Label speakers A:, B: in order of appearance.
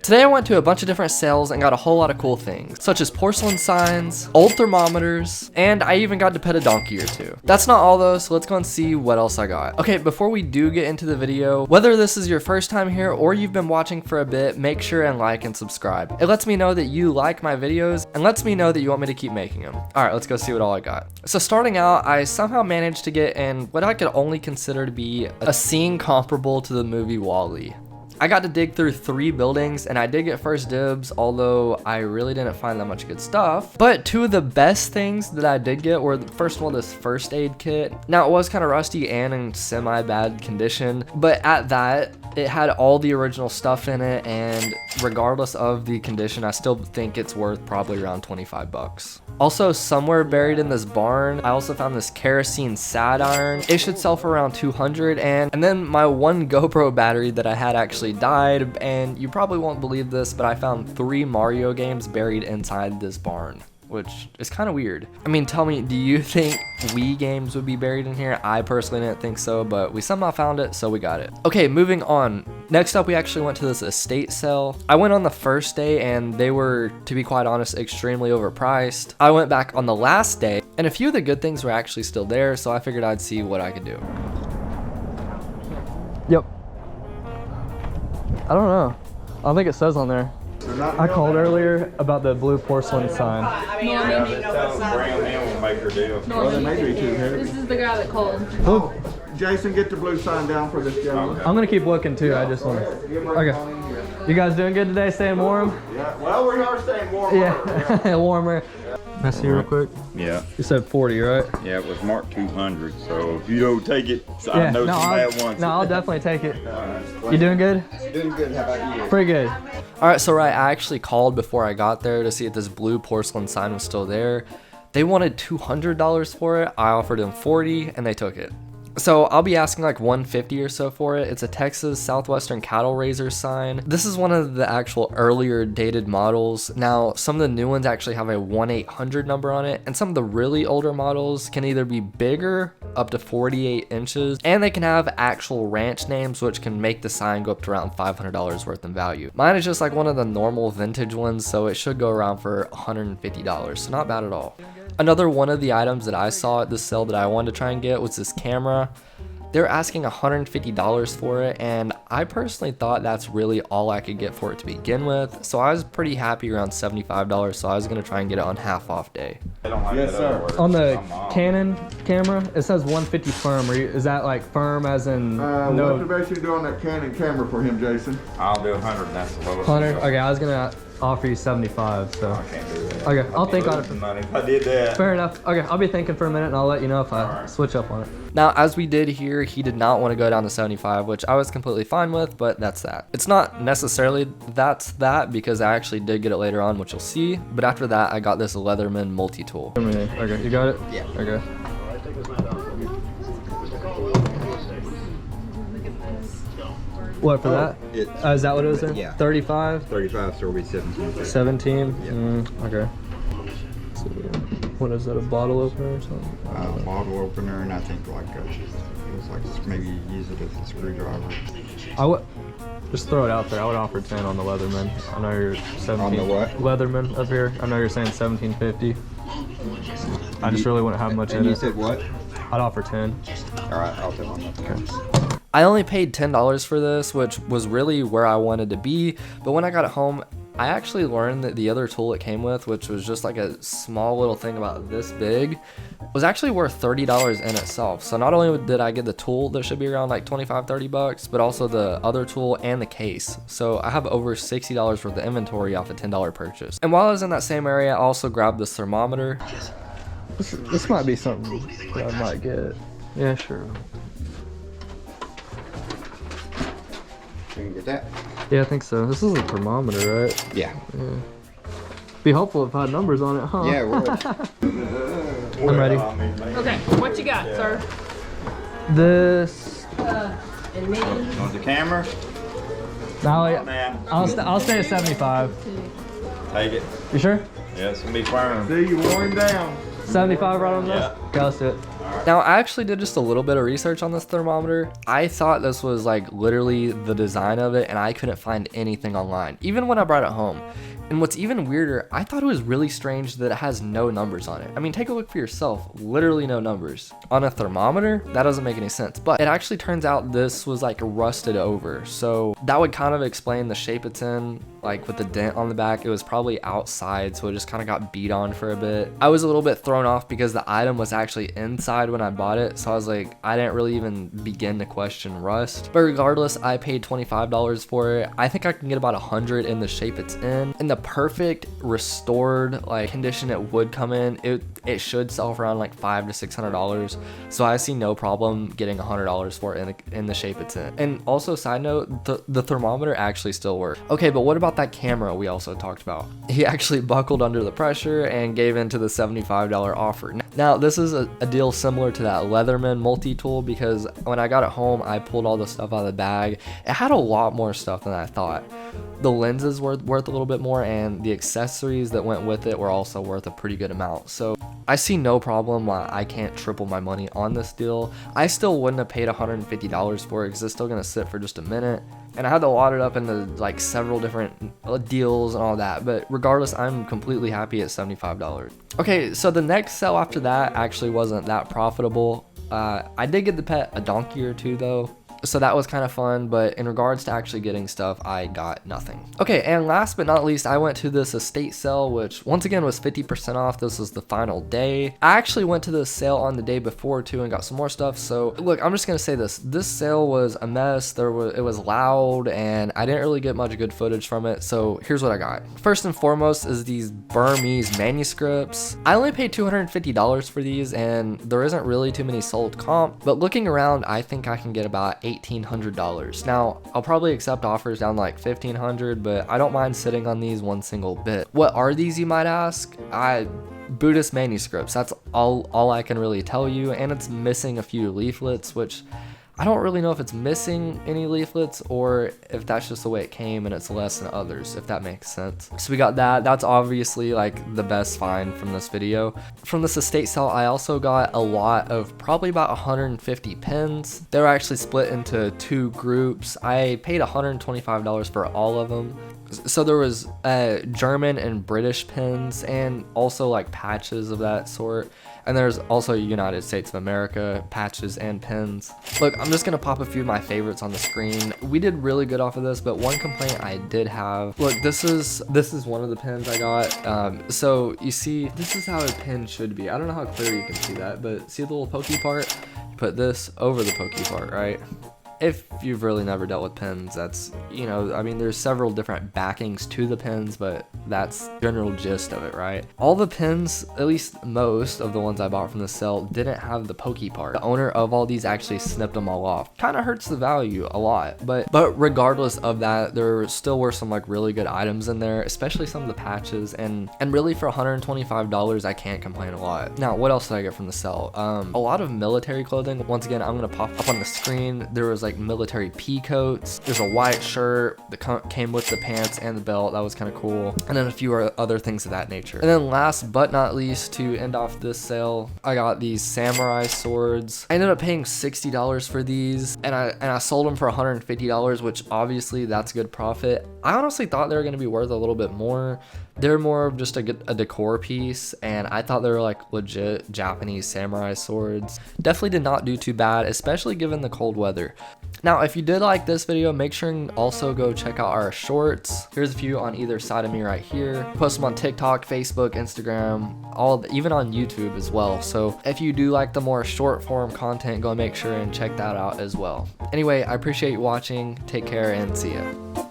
A: Today I went to a bunch of different sales and got a whole lot of cool things, such as porcelain signs, old thermometers, and I even got to pet a donkey or two. That's not all though, so let's go and see what else I got. Okay, before we do get into the video, whether this is your first time here or you've been watching for a bit, make sure and like and subscribe. It lets me know that you like my videos and lets me know that you want me to keep making them. Alright, let's go see what all I got. So starting out, I somehow managed to get in what I could only consider to be a scene comparable to the movie WALL-E. I got to dig through 3 buildings and I did get first dibs, although I really didn't find that much good stuff. But 2 of the best things that I did get were, first of all, this first aid kit. Now it was kind of rusty and in semi-bad condition, but at that, it had all the original stuff in it, and regardless of the condition, I still think it's worth probably around 25 bucks. Also, somewhere buried in this barn, I also found this kerosene sad iron. It should sell for around 200, and then my one GoPro battery that I had actually died, and you probably won't believe this, but I found 3 Mario games buried inside this barn, which is kind of weird. I mean, tell me, do you think Wii games would be buried in here? I personally didn't think so, but we somehow found it, so we got it. Okay, moving on. Next up, we actually went to this estate sale. I went on the first day and they were, to be quite honest, extremely overpriced. I went back on the last day and a few of the good things were actually still there, so I figured I'd see what I could do. Yep. I don't know. I don't think it says on there. I called earlier about the blue porcelain sign.
B: This is the guy that called.
C: Oh, Jason, get the blue sign down for this gentleman.
A: I'm gonna keep looking too. I just want to. Okay. You guys doing good today? Staying warm?
C: Yeah. Well, we are staying warm.
A: Yeah, warmer. Can I see real quick?
D: Yeah.
A: You said 40, right?
D: Yeah, it was marked 200. So if you don't take it, I know somebody wants it.
A: No, I'll definitely take it. You doing good?
C: Doing good. How about you?
A: Pretty good. All right, so I actually called before I got there to see if this blue porcelain sign was still there. They wanted $200 for it. I offered them $40 and they took it. So I'll be asking like $150 or so for it. It's a Texas Southwestern cattle raiser sign. This is one of the actual earlier dated models. Now, some of the new ones actually have a 1-800 number on it, and some of the really older models can either be bigger, up to 48 inches, and they can have actual ranch names, which can make the sign go up to around $500 worth in value. Mine is just like one of the normal vintage ones, so it should go around for $150, so not bad at all. Another one of the items that I saw at this sale that I wanted to try and get was this camera. They're asking $150 for it, and I personally thought that's really all I could get for it to begin with, so I was pretty happy around $75, so I was going to try and get it on half off day.
C: Yes, sir.
A: On the Canon camera, it says 150 firm. Is that like firm as in no?
C: What did you do on that Canon camera for him, Jason?
D: I'll do 100 and that's the lowest.
A: 100? Okay, I was going to offer you 75, so.
D: I can't do that.
A: Okay, I'll think on it.
D: Money if I did that.
A: Fair enough. Okay, I'll be thinking for a minute and I'll let you know if I switch up on it. Now, as we did here, he did not want to go down to 75, which I was completely fine with, but that's that. It's not necessarily that's that, because I actually did get it later on, which you'll see. But after that, I got this Leatherman multi-tool. Okay, you got it? Yeah. Okay. What, for that? Is that what it was in?
D: Yeah.
A: 35?
D: 35, so it'll be 17.
A: 17?
D: Yeah.
A: Okay. So, what is that, a bottle opener or something?
D: Bottle opener, and I think like it was like maybe use it as a screwdriver.
A: I would just throw it out there. I would offer 10 on the Leatherman. I know you're 17.
D: On the what?
A: Leatherman up here. I know you're saying 1750. I just really wouldn't have much in it.
D: And you said what?
A: I'd offer 10.
D: All right, I'll tell them.
A: Okay. I only paid $10 for this, which was really where I wanted to be, but when I got it home, I actually learned that the other tool it came with, which was just like a small little thing about this big, was actually worth $30 in itself. So not only did I get the tool that should be around like 25-30 bucks, but also the other tool and the case. So I have over $60 worth of inventory off a $10 purchase. And while I was in that same area, I also grabbed this thermometer. This might be something that I might get. Yeah, sure.
D: You can get that?
A: Yeah, I think so. This is a thermometer, right?
D: Yeah.
A: Be helpful if I had numbers on it, huh?
D: Yeah, it would.
A: I'm ready.
B: Okay, what you got, sir?
A: This.
B: And me.
D: On the camera?
A: No,
D: Man.
A: I'll stay at 75.
D: Take it.
A: You sure?
D: Yeah, it's gonna be firm.
C: See, you wore him down.
A: 75 right on this?
D: Yeah.
A: Okay, let's do it.
D: All
A: Now, I actually did just a little bit of research on this thermometer. I thought this was like literally the design of it, and I couldn't find anything online, even when I brought it home. And what's even weirder, I thought it was really strange that it has no numbers on it. I mean, take a look for yourself, literally no numbers. On a thermometer, that doesn't make any sense, but it actually turns out this was like rusted over. So that would kind of explain the shape it's in, like with the dent on the back. It was probably outside, so it just kind of got beat on for a bit. I was a little bit thrown off because the item was actually inside when I bought it, so I was like, I didn't really even begin to question rust. But regardless, I paid $25 for it. I think I can get about 100 in the shape it's in. In the perfect restored like condition it would come in, it should sell for around like $500 to $600. So I see no problem getting $100 for it in the shape it's in. And also, side note, the thermometer actually still works. Okay, but what about that camera we also talked about? He actually buckled under the pressure and gave in to the $75 offer. Now, this is a deal similar to that Leatherman multi-tool, because when I got it home, I pulled all the stuff out of the bag. It had a lot more stuff than I thought. The lenses were worth a little bit more, and the accessories that went with it were also worth a pretty good amount. So I see no problem why I can't triple my money on this deal. I still wouldn't have paid $150 for it because it's still gonna sit for just a minute. And I had to lot it up into like several different deals and all that. But regardless, I'm completely happy at $75. Okay, so the next sale after that actually wasn't that profitable. I did get the pet a donkey or two though, so that was kind of fun, but in regards to actually getting stuff, I got nothing. Okay, and last but not least, I went to this estate sale, which once again was 50% off. This was the final day. I actually went to this sale on the day before too and got some more stuff. So look, I'm just gonna say this sale was a mess. It was loud, and I didn't really get much good footage from it. So here's what I got. First and foremost is these Burmese manuscripts. I only paid $250 for these, and there isn't really too many sold comp, but looking around, I think I can get about $1,800. Now, I'll probably accept offers down like $1,500, but I don't mind sitting on these one single bit. What are these, you might ask? Buddhist manuscripts. That's all I can really tell you, and it's missing a few leaflets, which I don't really know if it's missing any leaflets or if that's just the way it came and it's less than others, if that makes sense. So we got that. That's obviously like the best find from this video. From this estate sale, I also got a lot of probably about 150 pins. They were actually split into two groups. I paid $125 for all of them. So there was German and British pins, and also like patches of that sort. And there's also United States of America patches and pins. Look, I'm just gonna pop a few of my favorites on the screen. We did really good off of this, but one complaint I did have. Look, this is one of the pins I got. So you see, this is how a pin should be. I don't know how clear you can see that, but see the little pokey part? You put this over the pokey part, right? If you've really never dealt with pins, that's, you know, I mean, there's several different backings to the pins, but that's the general gist of it, right? All the pins, at least most of the ones I bought from the sale, didn't have the pokey part. The owner of all these actually snipped them all off. Kind of hurts the value a lot, but regardless of that, there still were some like really good items in there, especially some of the patches, and really for $125, I can't complain a lot. Now, what else did I get from the sale? A lot of military clothing. Once again, I'm gonna pop up on the screen. There was like military pea coats. There's a white shirt that came with the pants and the belt. That was kind of cool. And then a few other things of that nature. And then last but not least, to end off this sale, I got these samurai swords. I ended up paying $60 for these, and I sold them for $150, which obviously that's good profit. I honestly thought they were going to be worth a little bit more. They're more of just a decor piece, and I thought they were like legit Japanese samurai swords. Definitely did not do too bad, especially given the cold weather. Now, if you did like this video, make sure and also go check out our shorts. Here's a few on either side of me right here. Post them on TikTok, Facebook, Instagram, even on YouTube as well. So if you do like the more short form content, go make sure and check that out as well. Anyway, I appreciate you watching. Take care and see ya.